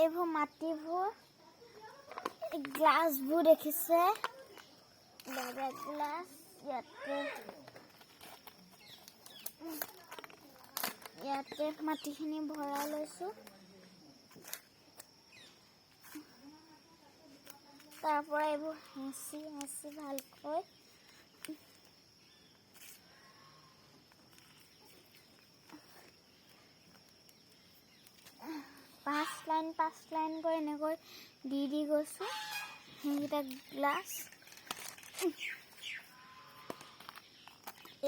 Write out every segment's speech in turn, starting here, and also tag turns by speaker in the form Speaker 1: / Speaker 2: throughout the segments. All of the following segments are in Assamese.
Speaker 1: এইবোৰ মাটিবোৰ গ্লাছবোৰ দেখিছে বেলেগ গ্লাছ ইয়াতে মাটিখিনি ভৰাই লৈছোঁ তাৰ পৰা এইবোৰ হেঁচি ভালকৈ পাঁচ লাইনকৈ এনেকৈ দি গৈছোঁ সেইকেইটা গ্লাছ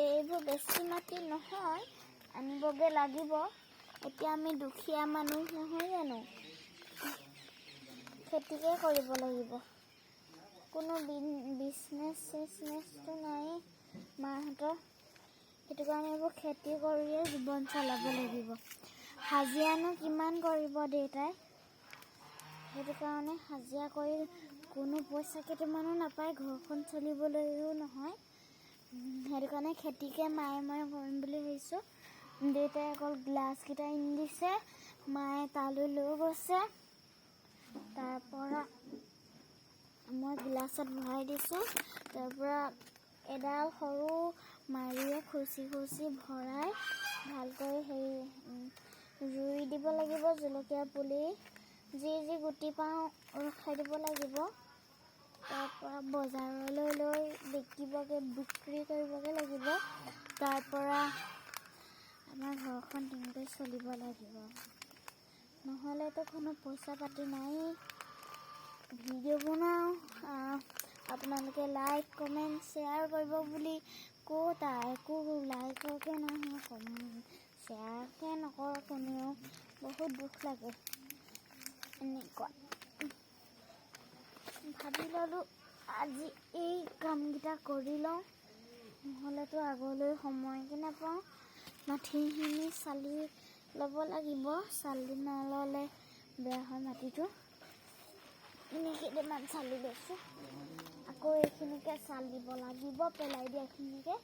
Speaker 1: এইবোৰ বেছি মাটি নহয় আনিবগৈ লাগিব এতিয়া আমি দুখীয়া মানুহ নহয় জানো খেতিকে কৰিব লাগিব কোনো বিজনেছটো নাই মাহঁতৰ সেইটো কাৰণে এইবোৰ খেতি কৰিয়ে জীৱন চলাব লাগিব হাজিৰানো কিমান কৰিব দেউতাই সেইটো কাৰণে হাজিৰা কৰি কোনো পইচা কেইটামানো নাপায় ঘৰখন চলিবলৈও নহয় সেইটো কাৰণে খেতিকে মায়ে মই কৰিম বুলি ভাবিছোঁ দেউতাই অকল গ্লাছকেইটা আনি দিছে মায়ে তালৈ লৈ গৈছে তাৰ পৰা মই গ্লাছত ভৰাই দিছোঁ তাৰ পৰা এডাল সৰু মাৰিয়ে খুচি ভৰাই ভালকৈ ৰুই দিব লাগিব জলকীয়া পুলি যি গুটি পাওঁ ৰখাই দিব লাগিব তাৰ পৰা বজাৰলৈ লৈ বিক্ৰী কৰিবগৈ লাগিব তাৰ পৰা আমাৰ ঘৰখন তেনেকৈ চলিব লাগিব নহ'লেতো কোনো পইচা পাতি নাই ভিডিঅ' বনাওঁ আপোনালোকে লাইক কমেণ্ট শ্বেয়াৰ কৰিব বুলি একো লাইককে নাহে শ্বেয়াৰকে নকৰে কোনেও বহুত দুখ লাগে এনেকুৱা ভাবি ল'লোঁ আজি এই কামকেইটা কৰি লওঁ নহ'লেতো আগলৈ সময়কে নাপাওঁ মাটিখিনি চালি ল'ব লাগিব চালি নল'লে বেয়া হয় মাটিটো কেইটামান চালি লৈছোঁ আকৌ এইখিনিকে চাল দিব লাগিব পেলাই দিয়াখিনিকে